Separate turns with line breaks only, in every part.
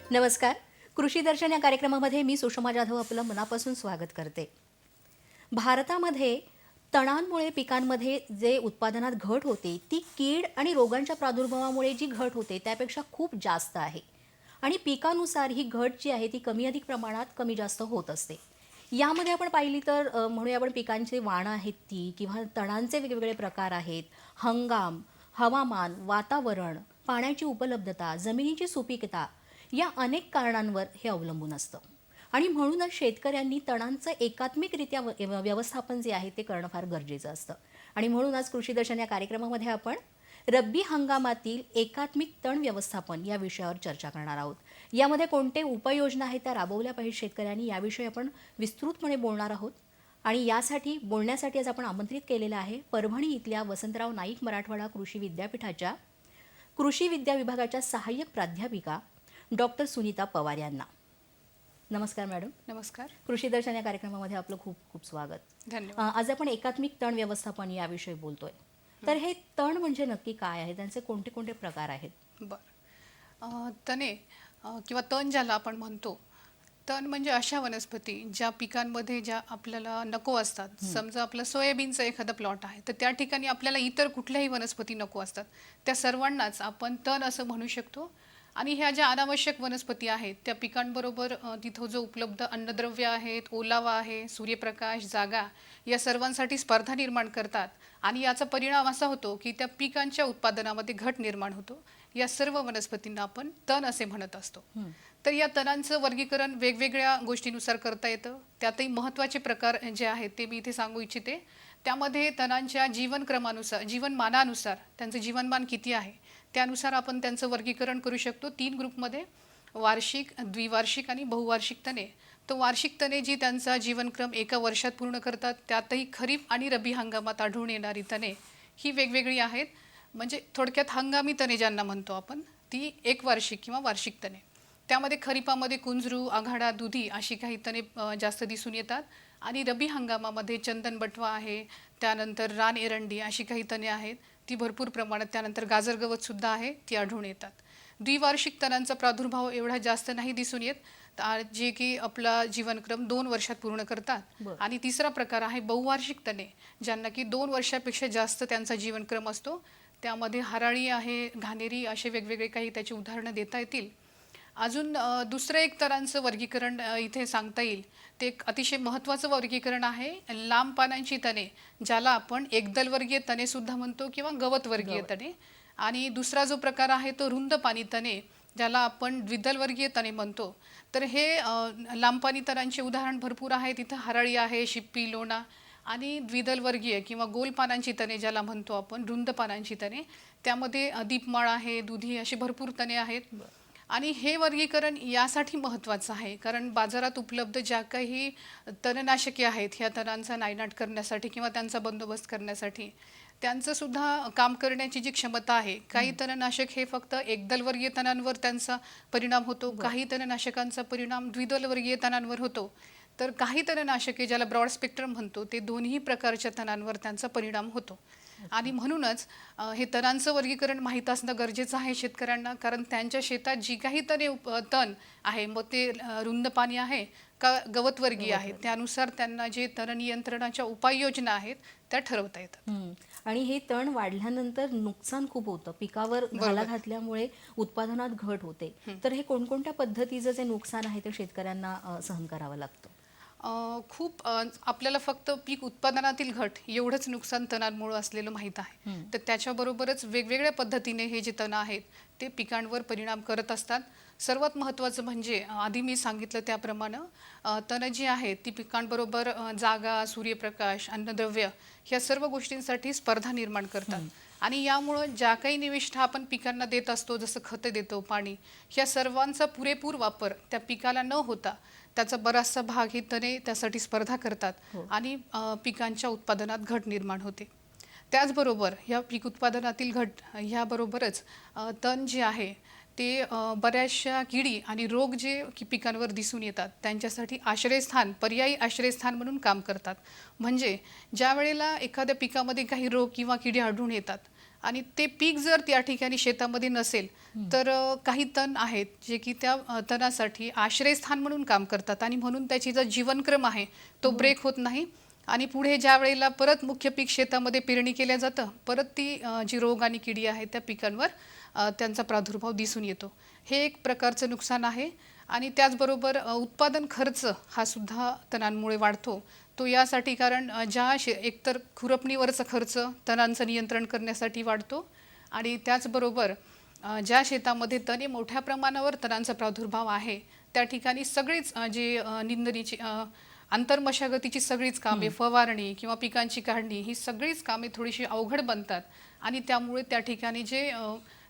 नमस्कार. कृषी दर्शन या कार्यक्रमामध्ये मी सुषमा जाधव आपलं मनापासून स्वागत करते. भारतामध्ये तणांमुळे पिकांमध्ये जे उत्पादनात घट होते ती कीड आणि रोगांच्या प्रादुर्भावामुळे जी घट होते त्यापेक्षा खूप जास्त आहे आणि पिकानुसार ही घट जी आहे ती कमी अधिक प्रमाणात कमी जास्त होत असते. यामध्ये आपण पाहिली तर म्हणूया आपण पिकांचे वाण आहेत ती किंवा तणांचे वेगवेगळे प्रकार आहेत, हंगाम, हवामान, वातावरण, पाण्याची उपलब्धता, जमिनीची सुपीकता या अनेक कारणांवर हे अवलंबून असतं आणि म्हणूनच शेतकऱ्यांनी तणांचं एकात्मिकरित्या व्यवस्थापन जे आहे ते करणं फार गरजेचं असतं. आणि म्हणून आज कृषी दर्शन या कार्यक्रमामध्ये आपण रब्बी हंगामातील एकात्मिक तण व्यवस्थापन या विषयावर चर्चा करणार आहोत. यामध्ये कोणते उपाययोजना आहेत त्या राबवल्या पाहिजे शेतकऱ्यांनी याविषयी आपण विस्तृतपणे बोलणार आहोत. आणि यासाठी बोलण्यासाठी आज आपण आमंत्रित केलेलं आहे परभणी इथल्या वसंतराव नाईक मराठवाडा कृषी विद्यापीठाच्या कृषी विद्या विभागाच्या सहाय्यक प्राध्यापिका डॉक्टर सुनीता पवार यांना. नमस्कार मॅडम.
नमस्कार.
कृषी दर्शन या कार्यक्रमामध्ये आपलं खूप खूप स्वागत.
धन्यवाद.
आज आपण एकात्मिक तण व्यवस्थापन याविषयी बोलतोय. तर हे तण म्हणजे नक्की काय आहे, त्यांचे कोणते कोणते प्रकार आहेत?
बरं. तणे किंवा तण ज्याला आपण म्हणतो, तण म्हणजे अशा वनस्पती ज्या पिकांमध्ये ज्या आपल्याला नको असतात. समजा आपलं सोयाबीनचं एखादं प्लॉट आहे तर त्या ठिकाणी आपल्याला इतर कुठल्याही वनस्पती नको असतात, त्या सर्वांनाच आपण तण असं म्हणू शकतो. आणि ह्या ज्या अनावश्यक वनस्पती आहेत त्या पिकांबरोबर तिथं जो उपलब्ध अन्नद्रव्य आहेत, ओलावा आहे, सूर्यप्रकाश, जागा या सर्वांसाठी स्पर्धा निर्माण करतात आणि याचा परिणाम असा होतो की त्या पिकांच्या उत्पादनामध्ये घट निर्माण होतो. या सर्व वनस्पतींना आपण तण असे म्हणत असतो. तर या तणांचं वर्गीकरण वेगवेगळ्या गोष्टीनुसार करता येतं. त्यातही महत्त्वाचे प्रकार जे आहेत ते मी इथे सांगू इच्छिते. त्यामध्ये तणांच्या जीवनक्रमानुसार, जीवनमानानुसार त्यांचं जीवनमान किती आहे त्यानुसार आपण त्यांचं वर्गीकरण करू शकतो 3 ग्रुपमध्ये: वार्षिक, द्विवार्षिक आणि बहुवार्षिक तणे. तो वार्षिक तणे जी त्यांचा जीवनक्रम एका वर्षात पूर्ण करतात, त्यातही खरीप आणि रब्बी हंगामात आढळून येणारी तणे ही वेगवेगळी आहेत. म्हणजे थोडक्यात हंगामी तणे ज्यांना म्हणतो आपण, ती एक वार्षिक किंवा वार्षिक तणे. त्यामध्ये खरीपामध्ये कुंजरू, आघाडा, दुधी अशी काही तणे जास्त दिसून येतात आणि रब्बी हंगामामध्ये चंदन बटवा आहे, त्यानंतर रान एरंडी अशी काही तणे आहेत ती भरपूर प्रमाणात, त्यानंतर गाजर गवत सुद्धा आहे ती आढळून येतात. द्विवार्षिक तणांचा प्रादुर्भाव एवढा जास्त नाही दिसून येत, जे की आपला जीवनक्रम 2 वर्षात पूर्ण करतात. आणि तिसरा प्रकार आहे बहुवार्षिक तणे, ज्यांना की 2 वर्षापेक्षा जास्त त्यांचा जीवनक्रम असतो. त्यामध्ये हराळी आहे, घाणेरी असे वेगवेगळे काही त्याची उदाहरणं देता येतील. अजून दुसरं एक तणांचं वर्गीकरण इथे सांगता येईल. ते एक अतिशय महत्त्वाचं वर्गीकरण आहे लांब पानांची तणे, ज्याला आपण एकदलवर्गीय तणे सुद्धा म्हणतो किंवा गवतवर्गीय तणे. आणि दुसरा जो प्रकार आहे तो रुंद पानी तणे, ज्याला आपण द्विदलवर्गीय तणे म्हणतो. तर हे लांब पानी तणांचे उदाहरण भरपूर आहे. तिथं हरळी आहे, शिप्पी, लोणा. आणि द्विदलवर्गीय किंवा गोल पानांची तणे ज्याला म्हणतो आपण, रुंद पानांची तणे, त्यामध्ये दीपमाळ आहे, दुधी असे भरपूर तणे आहेत. आणि हे वर्गीकरण यासाठी महत्त्वाचं आहे कारण बाजारात उपलब्ध ज्या काही तणनाशके आहेत ह्या तणांचा नायनाट करण्यासाठी किंवा त्यांचा बंदोबस्त करण्यासाठी त्यांचं सुद्धा काम करण्याची जी क्षमता आहे. काही तणनाशक हे फक्त एकदलवर्गीय तणांवर त्यांचा परिणाम होतो, काही तणनाशकांचा परिणाम द्विदलवर्गीय तणांवर होतो, तर काही तणनाशके ज्याला ब्रॉड स्पेक्ट्रम म्हणतो ते दोन्ही प्रकारच्या तणांवर त्यांचा परिणाम होतो. आणि म्हणूनच हे तणांचं वर्गीकरण माहीत असणं गरजेचं आहे शेतकऱ्यांना, कारण त्यांच्या शेतात जी काही तण आहे, मग ते रुंद पानी आहे का गवतवर्गीय आहे, त्यानुसार त्यांना जे तण नियंत्रणाच्या उपाययोजना आहेत त्या ठरवता येतात.
आणि हे तण वाढल्यानंतर नुकसान खूप होतं, पिकावर घाला घातल्यामुळे उत्पादनात घट होते. तर हे कोणकोणत्या पद्धतीचं जे नुकसान आहे ते शेतकऱ्यांना सहन करावं लागतं?
खूप आपल्याला फक्त पीक उत्पादनातील घट एवढंच नुकसान तणांमुळे असलेलं माहीत आहे. तर त्याच्याबरोबरच वेगवेगळ्या पद्धतीने हे जे तण आहेत ते पिकांवर परिणाम करत असतात. सर्वात महत्त्वाचं म्हणजे आधी मी सांगितलं त्याप्रमाणे तण जी आहे ती पिकांबरोबर जागा, सूर्यप्रकाश, अन्नद्रव्य ह्या सर्व गोष्टींसाठी स्पर्धा निर्माण करतात. आणि यामुळं ज्या काही निविष्ठा आपण पिकांना देत असतो, जसं खतं देतो, पाणी, ह्या सर्वांचा पुरेपूर वापर त्या पिकाला न होता त्याचा बराचसा भाग ही तणे त्यासाठी स्पर्धा करतात आणि पिकांच्या उत्पादनात घट निर्माण होते. त्याचबरोबर या पीक उत्पादनातील घट ह्याबरोबरच तण जे आहे ते बऱ्याचशा किडी आणि रोग जे पिकांवर दिसून येतात त्यांच्यासाठी आश्रयस्थान, पर्यायी आश्रयस्थान म्हणून काम करतात. म्हणजे ज्या वेळेला एखाद्या पिकामध्ये काही रोग किंवा किडी आढळून येतात आणि ते पीक जर त्या ठिकाणी शेतामध्ये नसेल तर काही तण आहेत जे की त्या तणासाठी आश्रयस्थान म्हणून काम करतात आणि म्हणून त्याची जो जीवनक्रम आहे तो ब्रेक होत नाही आणि पुढे ज्या वेळेला परत मुख्य पीक शेतामध्ये पेरणी केल्या जातं, परत ती जी रोग आणि किडी आहे त्या पिकांवर त्यांचा प्रादुर्भाव दिसून येतो. हे एक प्रकारचं नुकसान आहे. आणि त्याचबरोबर उत्पादन खर्च हा सुद्धा तणांमुळे वाढतो. तो यासाठी कारण एकतर खुरपणीवरचा खर्च तणांचं नियंत्रण करण्यासाठी वाढतो आणि त्याचबरोबर ज्या शेतामध्ये तणे मोठ्या प्रमाणावर तणांचा प्रादुर्भाव आहे त्या ठिकाणी सगळीच निंदणीची आंतरमशागतीची सगळीच कामे, फवारणी किंवा पिकांची काढणी ही सगळीच कामे थोडीशी अवघड बनतात आणि त्यामुळे त्या ठिकाणी जे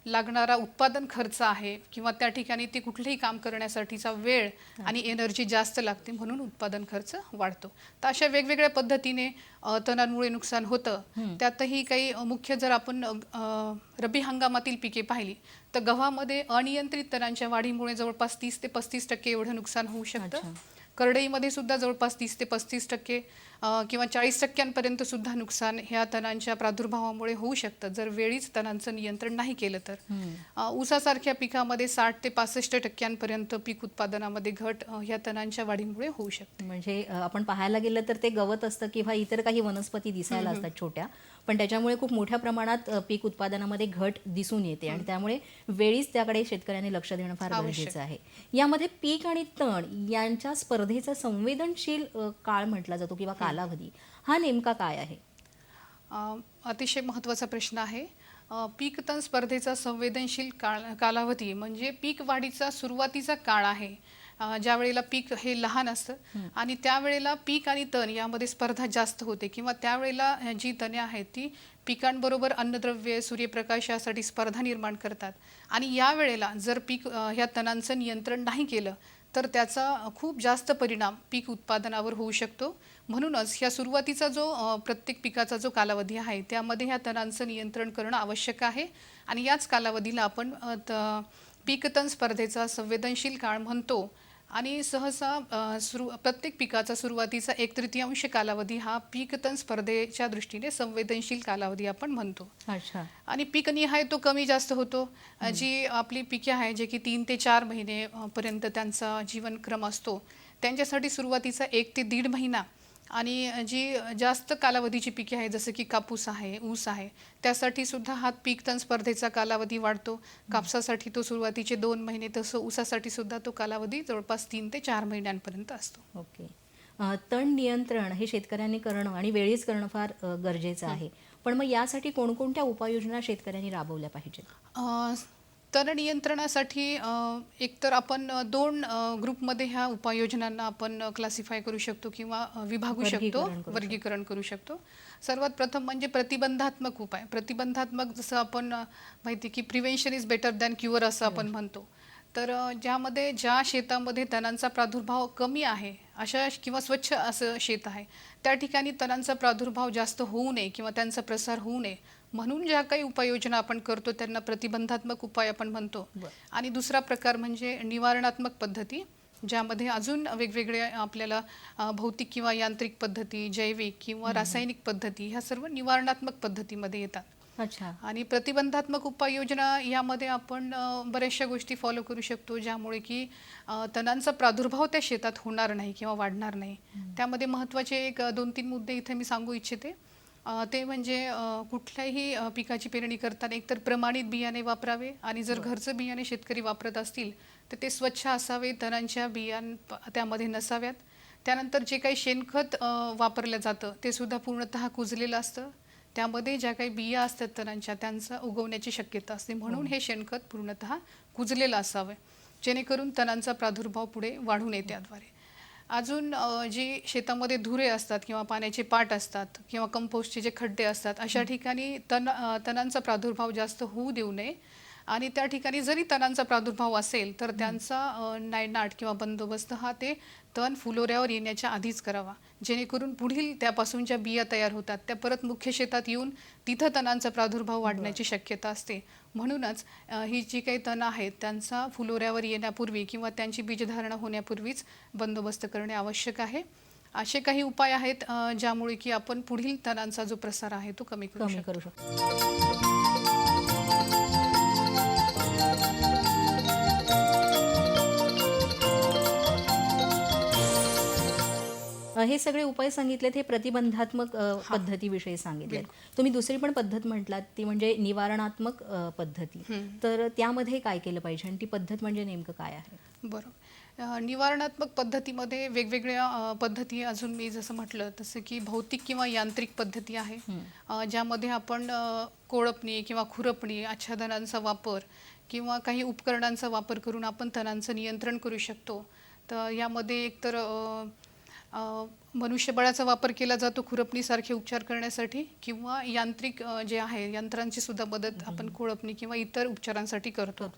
लागणारा उत्पादन खर्च आहे किंवा त्या ठिकाणी ते कुठलेही काम करण्यासाठीचा वेळ आणि एनर्जी जास्त लागते, म्हणून उत्पादन खर्च वाढतो. तर अशा वेगवेगळ्या पद्धतीने तणांमुळे नुकसान होतं. त्यातही काही मुख्य जर आपण रब्बी हंगामातील पिके पाहिली तर गव्हामध्ये अनियंत्रित तणांच्या वाढीमुळे जवळपास 30 ते 35% एवढं नुकसान होऊ शकतं. करडईमध्ये सुद्धा जवळपास 30 ते 35% किंवा 40% सुद्धा नुकसान ह्या तणांच्या प्रादुर्भावामुळे होऊ शकतं जर वेळीच तणांचं नियंत्रण नाही केलं तर. ऊसासारख्या पिकामध्ये 60 ते 65% पीक उत्पादनामध्ये घट ह्या तणांच्या वाढीमुळे होऊ शकते.
म्हणजे आपण पाहायला गेलं तर ते गवत असतं किंवा इतर काही वनस्पती दिसायला असतात छोट्या, पण त्याच्यामुळे खूप मोठ्या प्रमाणात पीक उत्पादनामध्ये घट दिसून येते आणि त्यामुळे वेळीच त्याकडे शेतकऱ्यांनी लक्ष देणं फार गरजेचं आहे. यामध्ये पीक आणि तण यांच्या स्पर्धेचा संवेदनशील काळ म्हटला जातो किंवा कालावधी, हा नेमका काय आहे?
अतिशय महत्त्वाचा प्रश्न आहे. पीक तण स्पर्धेचा संवेदनशील कालावधी म्हणजे पीक वाढीचा सुरुवातीचा काळ आहे. ज्या वेळेला पीक हे लहान असतं आणि त्यावेळेला पीक आणि तण यामध्ये स्पर्धा जास्त होते किंवा त्यावेळेला जी तणे आहेत ती पिकांबरोबर अन्नद्रव्य, सूर्यप्रकाश यासाठी स्पर्धा निर्माण करतात आणि या वेळेला जर पीक ह्या तणांचं नियंत्रण नाही केलं तर त्याचा खूप जास्त परिणाम पीक उत्पादनावर होऊ शकतो. म्हणूनच ह्या सुरुवातीचा जो प्रत्येक पिकाचा जो कालावधी आहे त्यामध्ये ह्या तणांचं नियंत्रण करणं आवश्यक आहे आणि याच कालावधीला आपण पीकतण स्पर्धेचा संवेदनशील काळ म्हणतो. आणि सहसा प्रत्येक पिकाचा सुरुवातीचा 1/3 कालावधी हा पीकतण स्पर्धेच्या दृष्टीने संवेदनशील कालावधी आपण म्हणतो.
अच्छा.
आणि पीकनिहाय तो कमी जास्त होतो. जी आपली पिके आहे जे की 3 ते 4 महिने पर्यंत त्यांचा जीवनक्रम असतो त्यांच्यासाठी सुरुवातीचा 1 ते 1.5 महिना आणि जी जास्त कालावधीची पिके आहे जसं की कापूस आहे, ऊस आहे, त्यासाठी सुद्धा हा पीक तण स्पर्धेचा कालावधी वाढतो. कापसासाठी तो सुरुवातीचे 2 महिने, तसं ऊसासाठी सुद्धा तो कालावधी जवळपास 3 ते 4 महिन्यांपर्यंत असतो.
ओके. तण नियंत्रण हे शेतकऱ्यांनी करणं आणि वेळीच करणं फार गरजेचं आहे. पण मग यासाठी कोणकोणत्या उपाययोजना शेतकऱ्यांनी राबवल्या पाहिजेत?
तण नियंत्रणासाठी एकतर आपण 2 ग्रुपमध्ये ह्या उपाययोजनांना आपण क्लासिफाय करू शकतो किंवा विभागू शकतो, वर्गीकरण करू शकतो. सर्वात प्रथम म्हणजे प्रतिबंधात्मक उपाय. प्रतिबंधात्मक जसं आपण माहिती की prevention is better than cure असं आपण म्हणतो. तर ज्या शेतामध्ये तणांचा प्रादुर्भाव कमी आहे अशा किंवा स्वच्छ असं शेत आहे त्या ठिकाणी तणांचा प्रादुर्भाव जास्त होऊ नये किंवा त्यांचा प्रसार होऊ नये म्हणून ज्या काही उपाययोजना आपण करतो त्यांना प्रतिबंधात्मक उपाय आपण म्हणतो. आणि दुसरा प्रकार म्हणजे निवारणात्मक पद्धती, ज्यामध्ये अजून वेगवेगळे आपल्याला भौतिक किंवा यांत्रिक पद्धती, जैविक किंवा रासायनिक पद्धती ह्या सर्व निवारणात्मक पद्धतीमध्ये येतात.
अच्छा.
आणि प्रतिबंधात्मक उपाययोजना यामध्ये आपण बऱ्याचशा गोष्टी फॉलो करू शकतो ज्यामुळे की तणांचा प्रादुर्भाव त्या शेतात होणार नाही किंवा वाढणार नाही. त्यामध्ये महत्त्वाचे 2-3 मुद्दे इथे मी सांगू इच्छिते. ते म्हणजे कुठल्याही पिकाची पेरणी करताना एकतर प्रमाणित बियाणे वापरावे आणि जर घरचं बियाणे शेतकरी वापरत असतील तर ते स्वच्छ असावे, तणांच्या त्यामध्ये नसाव्यात. त्यानंतर जे काही शेणखत वापरलं जातं ते सुद्धा पूर्णतः कुजलेलं असतं. त्यामध्ये ज्या काही बिया असतात तणांच्या त्यांचा उगवण्याची शक्यता असते म्हणून हे शेणखत पूर्णतः कुजलेलं असावे. जेणेकरून तणांचा प्रादुर्भाव पुढे वाढू नये त्याद्वारे. अजून जी शेतामध्ये धुरे असतात किंवा पाण्याचे पाट असतात किंवा कंपोस्टचे जे खड्डे असतात अशा ठिकाणी तणांचा प्रादुर्भाव जास्त होऊ देऊ नये आणि त्या ठिकाणी जरी तणांचा प्रादुर्भाव असेल तर त्यांचा नायनाट किंवा बंदोबस्त हा ते तण फुलोऱ्यावर येण्याच्या आधीच करावा, जेणेकरून पुढील त्यापासून ज्या बिया तयार होतात त्या परत मुख्य शेतात येऊन तिथं तणांचा प्रादुर्भाव वाढण्याची शक्यता असते. म्हणूनच ही जी काही तण आहेत त्यांचा फुलोऱ्यावर येण्यापूर्वी किंवा त्यांची बीजधारणा होण्यापूर्वीच बंदोबस्त करणे आवश्यक आहे. असे काही उपाय आहेत ज्यामुळे की आपण पुढील तणांचा जो प्रसार आहे तो कमी करू
कमी
शकतो.
करू शकतो. हे सगळे उपाय सांगितलेत हे प्रतिबंधात्मक पद्धतीविषयी सांगितले. तुम्ही दुसरी पण पद्धत म्हटलात ती म्हणजे निवारणात्मक पद्धती. तर त्यामध्ये काय केलं पाहिजे आणि ती पद्धत म्हणजे नेमकं काय आहे?
बरोबर. निवारणात्मक पद्धतीमध्ये वेगवेगळ्या पद्धती अजून मी जसं म्हटलं तसं की भौतिक किंवा यांत्रिक पद्धती आहे, ज्यामध्ये आपण कोळपणी किंवा खुरपणी, आच्छादनांचा वापर किंवा काही उपकरणांचा वापर करून आपण तणांचं नियंत्रण करू शकतो. तर यामध्ये एकतर मनुष्यबळाचा वापर केला जातो खुरपणीसारखे उपचार करण्यासाठी किंवा यांत्रिक जे आहे यंत्रांची सुद्धा मदत आपण कोळपणी किंवा इतर उपचारांसाठी करतो.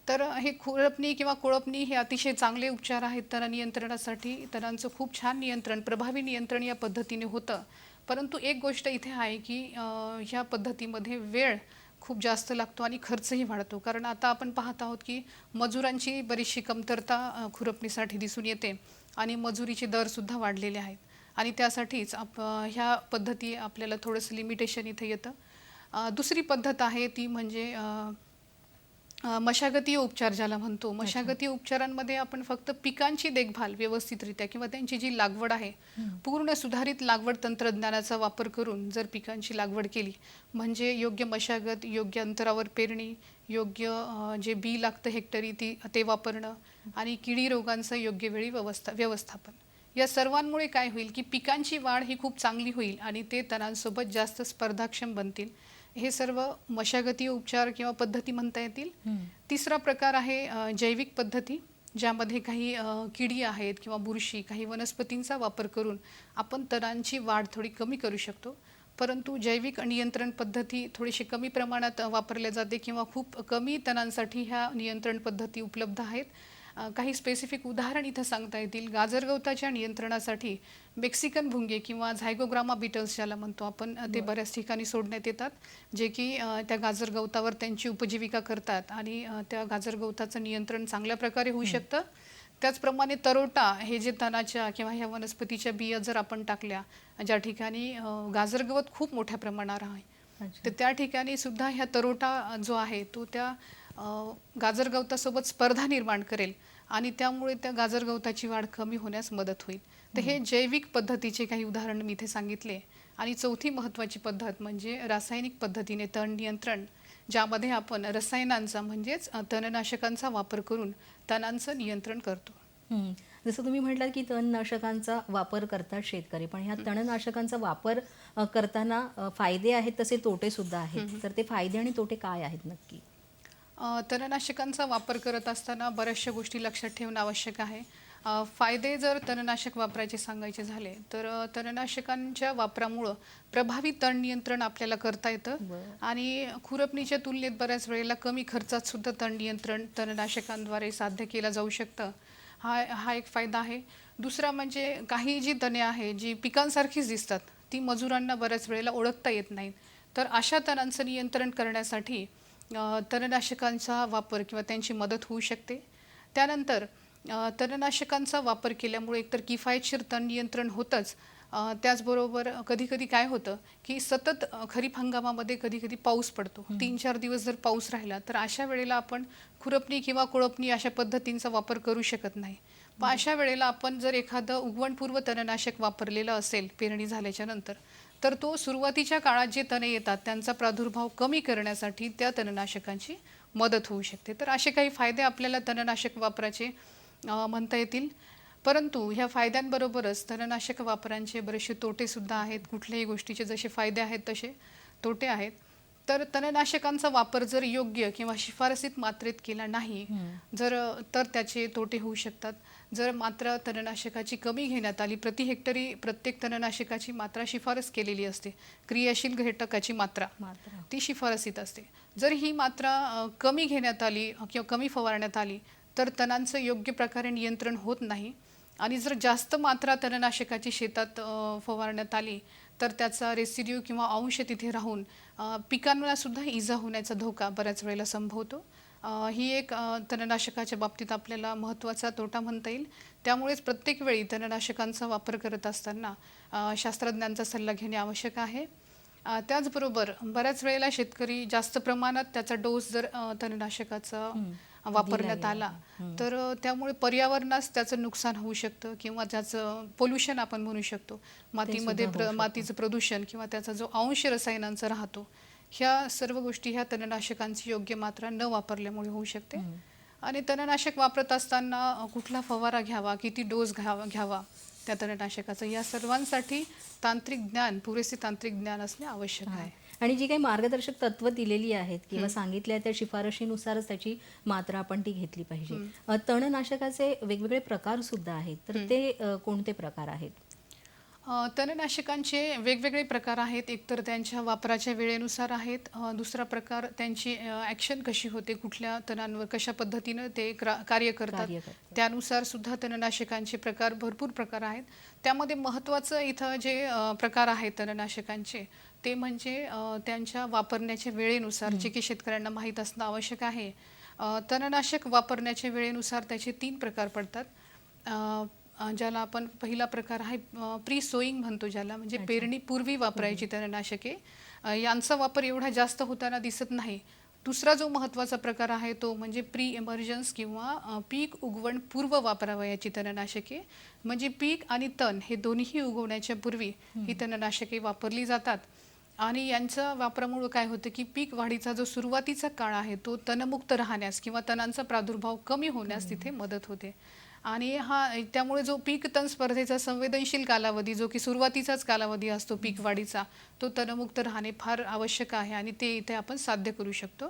तर हे खुरपणी किंवा कोळपणी हे अतिशय चांगले उपचार आहेत तण नियंत्रणासाठी. तणांचं खूप छान नियंत्रण, प्रभावी नियंत्रण या पद्धतीने होतं. परंतु एक गोष्ट इथे आहे की ह्या पद्धतीमध्ये वेळ खूप जास्त लागतो आणि खर्चही वाढतो. कारण आता आपण पाहत आहोत की मजुरांची बरीचशी कमतरता खुरपणीसाठी दिसून येते आणि मजुरीचे दरसुद्धा वाढलेले आहेत आणि त्यासाठीच ह्या पद्धती आपल्याला थोडंसं लिमिटेशन इथे येतं. दुसरी पद्धत आहे ती म्हणजे मशागतीय उपचार ज्याला म्हणतो. मशागतीय उपचारांमध्ये आपण फक्त पिकांची देखभाल व्यवस्थितरित्या किंवा त्यांची जी लागवड आहे पूर्ण सुधारित लागवड तंत्रज्ञानाचा वापर करून जर पिकांची लागवड केली म्हणजे योग्य मशागत, योग्य अंतरावर पेरणी, योग्य जे बी लागतं हेक्टरी ते वापरणं आणि किडी रोगांचं योग्य वेळी व्यवस्थापन, या सर्वांमुळे काय होईल की पिकांची वाढ ही खूप चांगली होईल आणि ते तणांसोबत जास्त स्पर्धाक्षम बनतील. हे सर्व मशागतीय उपचार किंवा पद्धती म्हणता येतील. तिसरा प्रकार आहे जैविक पद्धती, ज्यामध्ये काही किडी आहेत किंवा बुरशी, काही वनस्पतींचा वापर करून आपण तणांची वाढ थोडी कमी करू शकतो. परंतु जैविक नियंत्रण पद्धती थोडीशी कमी प्रमाणात वापरल्या जाते किंवा खूप कमी तणांसाठी ह्या नियंत्रण पद्धती उपलब्ध आहेत. काही स्पेसिफिक उदाहरण इथं सांगता येतील. गाजर गवताच्या नियंत्रणासाठी मेक्सिकन भुंगे किंवा झायगोग्रामा बीटल्स ज्याला म्हणतो आपण ते बऱ्याच ठिकाणी सोडण्यात येतात, जे की त्या गाजर गवतावर त्यांची उपजीविका करतात आणि त्या गाजर गवताचं नियंत्रण चांगल्या प्रकारे होऊ शकतं. त्याचप्रमाणे तरोटा हे जे तणाच्या किंवा ह्या वनस्पतीच्या बिया जर आपण टाकल्या ज्या ठिकाणी गाजर गवत खूप मोठ्या प्रमाणावर आहे तर त्या ठिकाणी सुद्धा ह्या तरोटा जो आहे तो त्या गाजर गवतासोबत स्पर्धा निर्माण करेल आणि त्यामुळे त्या गाजर गवताची वाढ कमी होण्यास मदत होईल. तर हे जैविक पद्धतीचे काही उदाहरण मी इथे सांगितले. आणि चौथी महत्त्वाची पद्धत म्हणजे रासायनिक पद्धतीने तण नियंत्रण, ज्यामध्ये आपण रसायनांचा म्हणजेच तणनाशकांचा वापर करून तणांचं नियंत्रण करतो.
जसं तुम्ही म्हटलात की तणनाशकांचा वापर करतात शेतकरी, पण ह्या तणनाशकांचा वापर करताना फायदे आहेत तसे तोटे सुद्धा आहेत. तर ते फायदे आणि तोटे काय आहेत नक्की?
तणनाशकांचा वापर करत असताना बऱ्याचशा गोष्टी लक्षात ठेवणं आवश्यक आहे. फायदे जर तणनाशक वापरायचे सांगायचे झाले तर तणनाशकांच्या वापरामुळं प्रभावी तण नियंत्रण आपल्याला करता येतं आणि खुरपणीच्या तुलनेत बऱ्याच वेळेला कमी खर्चात सुद्धा तण नियंत्रण तणनाशकांद्वारे साध्य केलं जाऊ शकतं. हा एक फायदा आहे. दुसरा म्हणजे काही जी तणे आहे जी पिकांसारखीच दिसतात ती मजुरांना बऱ्याच वेळेला ओळखता येत नाहीत. तर अशा तणांचं नियंत्रण करण्यासाठी तणनाशकांचा वापर किंवा त्यांची मदत होऊ शकते. त्यानंतर तणनाशकांचा वापर केल्यामुळे एकतर किफायतशीर तण नियंत्रण होतंच, त्याचबरोबर कधीकधी काय होतं की सतत खरीप हंगामामध्ये कधीकधी पाऊस पडतो. 3-4 दिवस जर पाऊस राहिला तर अशा वेळेला आपण खुरपणी किंवा कोळपणी अशा पद्धतींचा वापर करू शकत नाही. पण अशा वेळेला आपण जर एखादं उगवणपूर्व तणनाशक वापरलेलं असेल पेरणी झाल्याच्या नंतर तर तो सुरुवातीच्या काळात जे तणे येतात त्यांचा प्रादुर्भाव कमी करण्यासाठी त्या तणनाशकांची मदत होऊ शकते. तर असे काही फायदे आपल्याला तणनाशक वापराचे म्हणता येतील. परंतु ह्या फायद्यांबरोबरच तणनाशक वापरांचे बरेचसे तोटे सुद्धा आहेत. कुठल्याही गोष्टीचे जसे फायदे आहेत तसे तोटे आहेत. तर तणनाशकांचा वापर जर योग्य किंवा शिफारसीत मात्रेत केला नाही तर त्याचे तोटे होऊ शकतात. जर मात्रा तणनाशकाची कमी घेण्यात आली, प्रति हेक्टरी प्रत्येक तणनाशकाची मात्रा शिफारस केलेली असते, क्रियाशील घटकाची मात्रा
मात्रा
ती शिफारसीत असते. जर ही मात्रा कमी घेण्यात आली किंवा कमी फवारण्यात आली तर तणांचं योग्य प्रकारे नियंत्रण होत नाही. आणि जर जास्त मात्रा तणनाशकाची शेतात फवारण्यात आली तर त्याचा रेसिड्यू किंवा अंश तिथे राहून पिकांना सुद्धा इजा होण्याचा धोका बऱ्याच वेळेला संभवतो. ही एक तणनाशकाच्या बाबतीत आपल्याला महत्त्वाचा तोटा म्हणता येईल. त्यामुळेच प्रत्येक वेळी तणनाशकांचा वापर करत असताना शास्त्रज्ञांचा सल्ला घेणे आवश्यक आहे. त्याचबरोबर बऱ्याच वेळेला शेतकरी जास्त प्रमाणात त्याचा डोस जर तणनाशकाचा वापरण्यात आला तर त्यामुळे पर्यावरणास त्याचं नुकसान होऊ शकतं किंवा ज्याचं पोल्युशन आपण म्हणू शकतो, मातीमध्ये मातीचं प्रदूषण किंवा त्याचा जो अंश रसायनांचा राहतो, ह्या सर्व गोष्टी ह्या तणनाशकांची योग्य मात्रा न वापरल्यामुळे होऊ शकते. आणि तणनाशक वापरत असताना कुठला फवारा घ्यावा, किती डोस घ्यावा त्या तणनाशकाचं, या सर्वांसाठी पुरेसे तांत्रिक ज्ञान असणे आवश्यक आहे.
आणि जी काही मार्गदर्शक तत्व दिलेली आहेत किंवा सांगितल्या त्या शिफारशीनुसारच त्याची मात्रा आपण ती घेतली पाहिजे. तणनाशकाचे वेगवेगळे प्रकार सुद्धा आहेत, तर ते कोणते प्रकार आहेत?
तणनाशकांचे वेगवेगळे प्रकार आहेत. एकतर त्यांच्या वापराच्या वेळेनुसार आहेत. दुसरा प्रकार त्यांची ॲक्शन कशी होते, कुठल्या तणांवर कशा पद्धतीनं ते कार्य करतात, त्यानुसार सुद्धा तणनाशकांचे भरपूर प्रकार आहेत. त्यामध्ये महत्त्वाचं इथं जे प्रकार आहेत तणनाशकांचे ते म्हणजे त्यांच्या वापरण्याच्या वेळेनुसार, जे की शेतकऱ्यांना माहीत असणं आवश्यक आहे. तणनाशक वापरण्याच्या वेळेनुसार त्याचे 3 प्रकार पडतात. ज्याला आपण पहिला प्रकार आहे प्री सोईंग म्हणतो, ज्याला म्हणजे पेरणीपूर्वी वापरायची तणनाशके. यांचा वापर एवढा जास्त होताना दिसत नाही. दुसरा जो महत्त्वाचा प्रकार आहे तो म्हणजे प्री इमर्जन्स किंवा पीक उगवण पूर्व वापरावयाची तणनाशके. म्हणजे पीक आणि तण हे दोन्हीही उगवण्याच्या पूर्वी ही तणनाशके वापरली जातात. आणि यांच्या वापरामुळे काय होतं की पीक वाढीचा जो सुरुवातीचा काळ आहे तो तणमुक्त राहण्यास किंवा तणांचा प्रादुर्भाव कमी होण्यास तिथे मदत होते. आणि त्यामुळे जो पीक तण स्पर्धेचा संवेदनशील कालावधी, जो की सुरुवातीचाच कालावधी असतो पीक वाढीचा, तो तणमुक्त राहणे फार आवश्यक आहे आणि ते इथे आपण साध्य करू शकतो.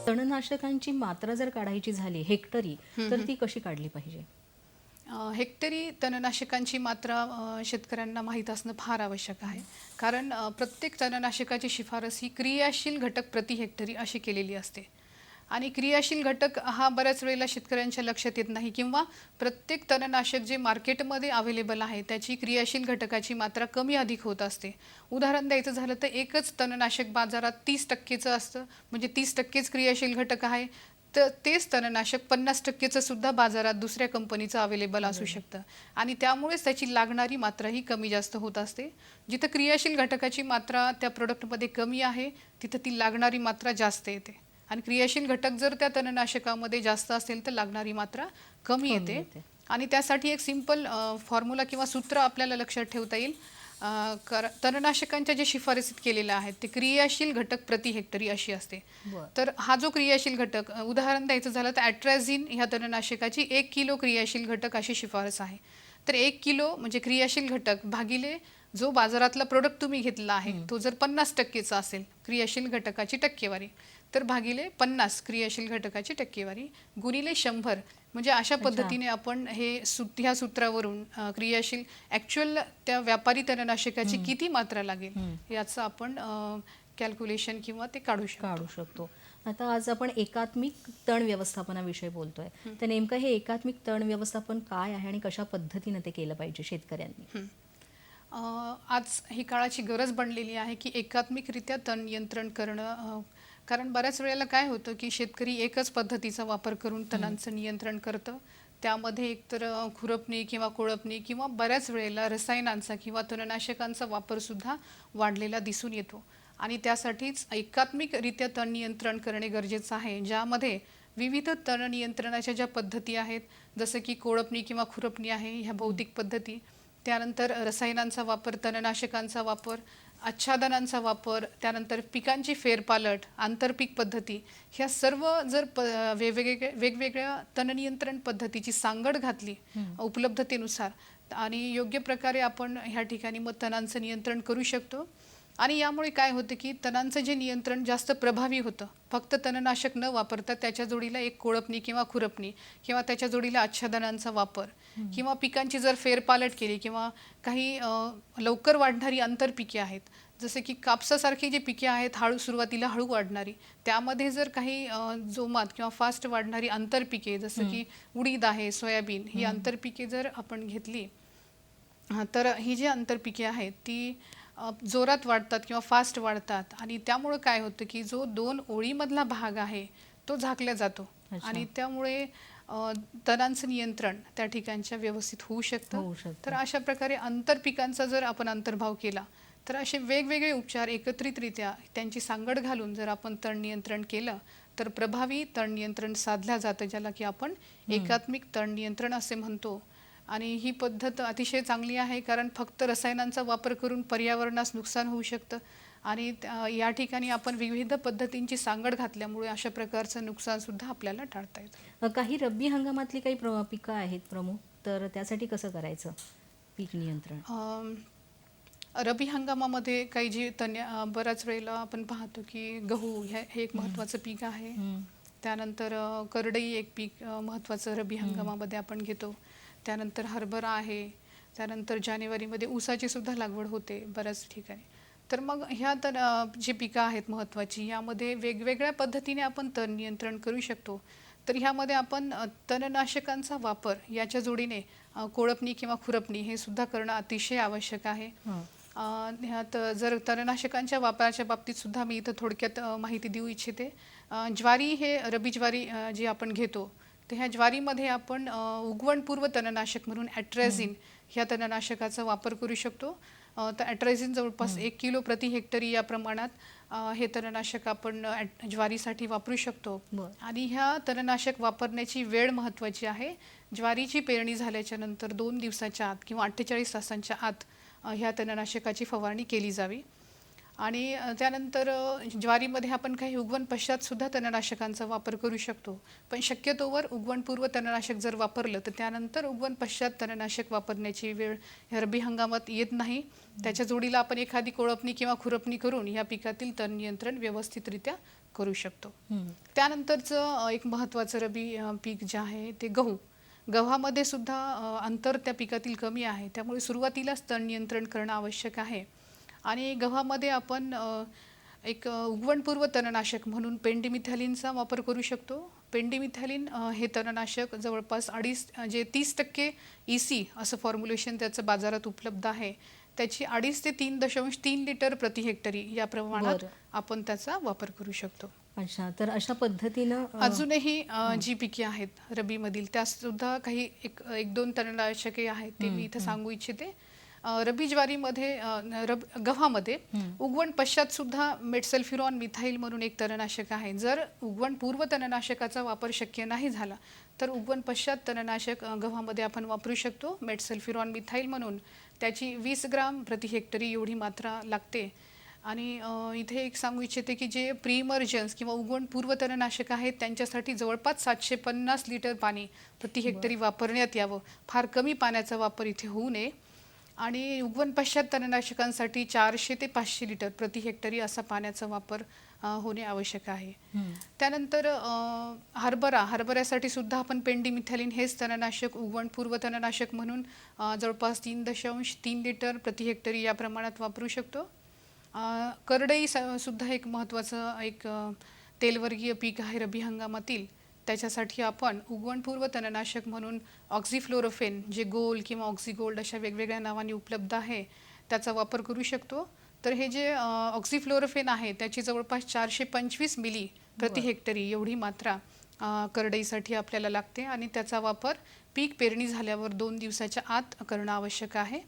तणनाशकांची मात्रा जर काढायची झाली हेक्टरी, तर ती कशी काढली पाहिजे?
हेक्टरी तणनाशकांची मात्रा शेतकऱ्यांना माहीत असणं फार आवश्यक आहे. कारण प्रत्येक तणनाशकाची शिफारस ही क्रियाशील घटक प्रति हेक्टरी अशी केलेली असते. आणि क्रियाशील घटक हा बऱ्याच वेळेला शेतकऱ्यांच्या लक्षात येत नाही किंवा प्रत्येक तणनाशक जे मार्केटमध्ये अवेलेबल आहे त्याची क्रियाशील घटकाची मात्रा कमी अधिक होत असते. उदाहरण द्यायचं झालं तर एकच तणनाशक बाजारात 30%चं असतं, म्हणजे 30%च क्रियाशील घटक आहे. तर तेच तणनाशक 50%चं सुद्धा बाजारात दुसऱ्या कंपनीचं अवेलेबल असू शकतं आणि त्यामुळेच त्याची लागणारी मात्रा ही कमी जास्त होत असते. जिथं क्रियाशील घटकाची मात्रा त्या प्रोडक्टमध्ये कमी आहे तिथं ती लागणारी मात्रा जास्त येते आणि क्रियाशील घटक जर त्या तणनाशकामध्ये जास्त असेल तर लागणारी मात्रा कमी येते. आणि त्यासाठी एक सिंपल फॉर्म्युला किंवा सूत्र आपल्याला लक्षात ठेवता येईल. तणनाशकांच्या जे शिफारसीत केलेल्या आहेत ते क्रियाशील घटक प्रति हेक्टरी अशी असते. तर हा जो क्रियाशील घटक, उदाहरण द्यायचं झालं तर ॲट्रॅझिन ह्या तणनाशकाची 1 किलो क्रियाशील घटक अशी शिफारस आहे. तर 1 किलो म्हणजे क्रियाशील घटक भागिले जो बाजारातला प्रोडक्ट तुम्ही घेतला आहे तो जर 50%चा असेल क्रियाशील घटकाची टक्केवारी, तर भागिले 50 क्रियाशील घटकाची टक्केवारी गुणिले 100. म्हणजे अशा पद्धतीने आपण ह्या सूत्रावरून क्रियाशील ॲक्च्युअल त्या व्यापारी तणनाशकाची किती मात्रा लागेल याचं आपण कॅल्क्युलेशन किंवा ते काढू शकतो.
आता आज आपण एकात्मिक तण व्यवस्थापनाविषयी बोलतोय, तर नेमकं हे एकात्मिक तण व्यवस्थापन काय आहे आणि कशा पद्धतीने ते केलं पाहिजे शेतकऱ्यांनी?
आज ही काळाची गरज बनलेली आहे की एकात्मिकरित्या तण नियंत्रण करणं. कारण बऱ्याच वेळेला काय होतं की शेतकरी एकच पद्धतीचा वापर करून तणांचं नियंत्रण करतं. त्यामध्ये एकतर खुरपणी किंवा कोळपणी किंवा बऱ्याच वेळेला रसायनांचा किंवा तणनाशकांचा वापरसुद्धा वाढलेला दिसून येतो. आणि त्यासाठीच एकात्मिकरित्या तण नियंत्रण करणे गरजेचं आहे, ज्यामध्ये विविध तण नियंत्रणाच्या ज्या पद्धती आहेत, जसं की कोळपणी किंवा खुरपणी आहे ह्या भौतिक पद्धती, त्यानंतर रसायनांचा वापर, तणनाशकांचा वापर आच्छादनांचा वापर, त्यानंतर पिकांची फेरपालट, आंतरपीक पद्धती, ह्या सर्व जर वेगवेगळ्या तणनियंत्रण पद्धतीची सांगड घातली उपलब्धतेनुसार आणि योग्य प्रकारे आपण ह्या ठिकाणी मग तणांचं नियंत्रण करू शकतो. आणि यामुळे काय होतं की तणांचं जे नियंत्रण जास्त प्रभावी होतं. फक्त तणनाशक न वापरता त्याच्या जोडीला एक कोळपणी किंवा खुरपणी किंवा त्याच्या जोडीला आच्छादनांचा वापर किंवा पिकांची जर फेरपालट केली किंवा काही लवकर वाढणारी आंतरपिके आहेत, जसे की कापसासारखी जी पिके आहेत सुरुवातीला हळू वाढणारी, त्यामध्ये जर काही जोमात किंवा फास्ट वाढणारी आंतरपिके जसं की उडीद आहे, सोयाबीन, ही आंतरपिके जर आपण घेतली तर ही जी आंतरपिके आहेत ती जोरात वाढतात किंवा फास्ट वाढतात आणि त्यामुळे काय होतं की जो 2 ओळीमधला भाग आहे तो झाकला जातो आणि त्यामुळे तणांचं नियंत्रण त्या ठिकाणच्या व्यवस्थित होऊ शकतं. तर अशा प्रकारे आंतरपिकांचा जर आपण अंतर्भाव केला तर असे वेगवेगळे उपचार एकत्रितरित्या त्यांची सांगड घालून जर आपण तण नियंत्रण केलं तर प्रभावी तण नियंत्रण साधलं जातं, ज्याला की आपण एकात्मिक तण नियंत्रण असे म्हणतो. आणि ही पद्धत अतिशय चांगली आहे कारण फक्त रसायनांचा वापर करून पर्यावरणास नुकसान होऊ शकतं आणि या ठिकाणी आपण विविध पद्धतींची सांगड घातल्यामुळे अशा प्रकारचं नुकसान सुद्धा आपल्याला टाळता येतं.
काही रब्बी हंगामातली काही पिकं आहेत प्रमुख, तर त्यासाठी कसं करायचं पीक नियंत्रण?
रब्बी हंगामामध्ये काही जी बऱ्याच वेळेला आपण पाहतो की गहू हे एक महत्त्वाचं पीक आहे. त्यानंतर करडई एक पीक महत्त्वाचं रब्बी हंगामामध्ये आपण घेतो. त्यानंतर हरभरा आहे. त्यानंतर जानेवारीमध्ये ऊसाची सुद्धा लागवड होते बऱ्याच ठिकाणी. तर मग ह्या जी पिकं आहेत महत्त्वाची, यामध्ये वेगवेगळ्या पद्धतीने आपण तण नियंत्रण करू शकतो. तर ह्यामध्ये आपण तणनाशकांचा वापर याच्या जोडीने कोळपणी किंवा खुरपणी हे सुद्धा करणं अतिशय आवश्यक आहे. ह्यात जर तणनाशकांच्या वापराच्या बाबतीत सुद्धा मी इथं थोडक्यात माहिती देऊ इच्छिते. ज्वारी हे रब्बी ज्वारी जी आपण घेतो तर ह्या ज्वारीमध्ये आपण उगवणपूर्व तणनाशक म्हणून ॲट्रेझिन ह्या तणनाशकाचा वापर करू शकतो. तर ॲट्रेझिन जवळपास 1 किलो प्रति हेक्टरी या प्रमाणात हे तणनाशक आपण ज्वारीसाठी वापरू शकतो. आणि ह्या तणनाशक वापरण्याची वेळ महत्त्वाची आहे. ज्वारीची पेरणी झाल्याच्या नंतर 2 दिवसाच्या आत किंवा 48 तासांच्या आत ह्या तणनाशकाची फवारणी केली जावी. आणि त्यानंतर ज्वारीमध्ये आपण काही उगवण पश्चात सुद्धा तणनाशकांचा वापर करू शकतो. पण शक्यतोवर उगवणपूर्व तणनाशक जर वापरलं तर त्यानंतर उगवण पश्चात तणनाशक वापरण्याची वेळ रब्बी हंगामात येत नाही. त्याच्या जोडीला आपण एखादी कोळपणी किंवा खुरपणी करून या पिकातील तण नियंत्रण व्यवस्थितरित्या करू शकतो. त्यानंतरचं एक महत्त्वाचं रब्बी पीक जे आहे ते गहू. गव्हामध्ये सुद्धा अंतर त्या पिकातील कमी आहे, त्यामुळे सुरुवातीलाच तण नियंत्रण करणं आवश्यक आहे. आणि गव्हामध्ये आपण एक उगवणपूर्व तणनाशक म्हणून पेंडिमिथॅलिनचा वापर करू शकतो. पेंडिमिथॅलिन हे तणनाशक जवळपास 30% EC असं फॉर्म्युलेशन त्याचं बाजारात उपलब्ध आहे. त्याची 2.5 ते 3.3 लिटर प्रति हेक्टरी या प्रमाणात आपण त्याचा वापर करू शकतो.
अच्छा, तर अशा पद्धतीनं
अजूनही जी पिके आहेत रब्बीमधील त्या सुद्धा काही एक दोन तणनाशके आहेत ते मी इथं सांगू इच्छिते. रब्बी ज्वारीमध्ये गव्हामध्ये उगवण पश्चात सुद्धा मेटसल्फ्युरॉन मिथाईल म्हणून एक तणनाशक आहे. जर उगवण पूर्व तणनाशकाचा वापर शक्य नाही झाला तर उगवण पश्चात तणनाशक गव्हामध्ये आपण वापरू शकतो. मेटसल्फ्युरॉन मिथाईल म्हणून त्याची 20 ग्राम प्रति हेक्टरी एवढी मात्रा लागते. आणि इथे एक सांगू इच्छिते की जे प्रीइमर्जन्स किंवा उगवण पूर्व तणनाशक आहेत त्यांच्यासाठी जवळपास 750 लिटर पाणी प्रति हेक्टरी वापरण्यात यावं. फार कमी पाण्याचा वापर इथे होऊ नये. आणि उगवण पश्चात तणनाशकांसाठी 400 ते 500 लिटर प्रति हेक्टरी असा पाण्याचा वापर होणे आवश्यक आहे. त्यानंतर हरभऱ्यासाठी सुद्धा आपण पेंडिमिथॅलिन हेच तणनाशक उगवणपूर्व तणनाशक म्हणून जवळपास 3.3 लिटर प्रति हेक्टरी या प्रमाणात वापरू शकतो. करडई सुद्धा एक महत्त्वाचं एक तेलवर्गीय पीक आहे रब्बी हंगामातील. त्याच्यासाठी आपण उगवणपूर्व तणनाशक म्हणून ऑक्झिफ्लोरोफेन जे गोल किंवा ऑक्झिगोल्ड अशा वेगवेगळ्या नावांनी उपलब्ध आहे त्याचा वापर करू शकतो. तर हे जे ऑक्झिफ्लोरोफेन आहे त्याची जवळपास 425 मिली प्रति हेक्टरी एवढी मात्रा करडईसाठी आपल्याला लागते आणि त्याचा वापर पीक पेरणी झाल्यावर 2 दिवसाच्या आत करणं आवश्यक आहे.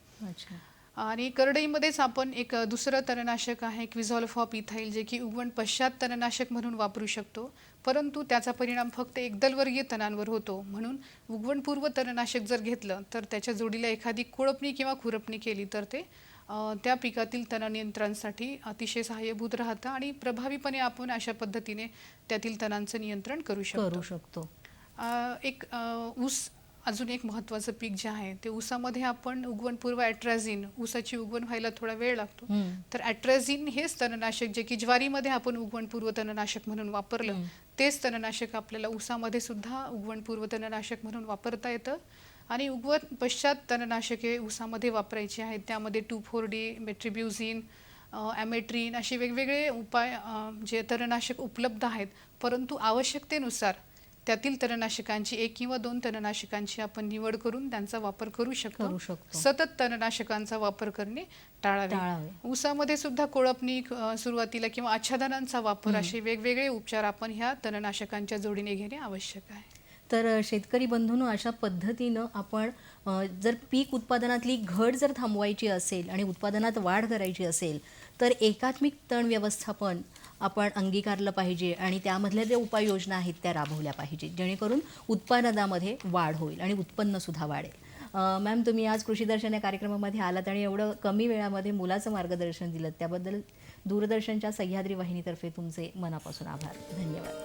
आणि करडईमध्येच आपण एक दुसरं तणनाशक आहे क्विझॉल्फॉप इथाईल जे की उगवण पश्चात तणनाशक म्हणून वापरू शकतो. परंतु त्याचा परिणाम फक्त एकदलवर्गीय तणांवर होतो. म्हणून उगवणपूर्व तणनाशक जर घेतलं तर त्याच्या जोडीला एखादी कोळपणी किंवा खुरपणी केली तर ते त्या पिकातील तणनियंत्रणासाठी अतिशय सहाय्यभूत राहतं आणि प्रभावीपणे आपण अशा पद्धतीने त्यातील तणांचं नियंत्रण करू शकतो. ऊस अजून एक महत्त्वाचं पीक जे आहे ते ऊसामध्ये आपण उगवणपूर्व ॲट्राझिन, ऊसाची उगवण व्हायला थोडा वेळ लागतो, तर ॲट्राझिन हेच तणनाशक जे की ज्वारीमध्ये आपण उगवणपूर्व तणनाशक म्हणून वापरलं, तेच तणनाशक आपल्याला ऊसामध्ये सुद्धा उगवणपूर्व तणनाशक म्हणून वापरता येतं. आणि उगवण पश्चात तणनाशके ऊसामध्ये वापरायची आहेत. त्यामध्ये 2,4-D, मेट्रिब्युझिन, ॲमेट्रिन असे वेगवेगळे उपाय जे तणनाशक उपलब्ध आहेत. परंतु आवश्यकतेनुसार त्यातील तणनाशकांची 1 किंवा 2 तणनाशकांची आपण निवड करून त्यांचा वापर करू शकतो. सतत तणनाशकांचा वापर करणे टाळावे. ऊसामध्ये सुद्धा कोळपणी सुरुवातीला किंवा आच्छादनांचा वापर असे वेगवेगळे उपचार आपण ह्या तणनाशकांच्या जोडीने घेणे आवश्यक आहे.
तर शेतकरी बंधूंनो, अशा पद्धतीनं आपण जर पीक उत्पादनातली घट जर थांबवायची असेल आणि उत्पादनात वाढ करायची असेल तर एकात्मिक तण व्यवस्थापन आपण अंगीकारलं पाहिजे आणि त्यामधल्या ज्या उपाययोजना आहेत त्या राबवल्या पाहिजेत, जेणेकरून उत्पादनामध्ये वाढ होईल आणि उत्पन्नसुद्धा वाढेल. मॅम, तुम्ही आज कृषी दर्शन या कार्यक्रमामध्ये आलात आणि एवढं कमी वेळामध्ये मुलाचं मार्गदर्शन दिलं, त्याबद्दल दूरदर्शनच्या सह्याद्री वाहिनीतर्फे तुमचे मनापासून आभार. धन्यवाद.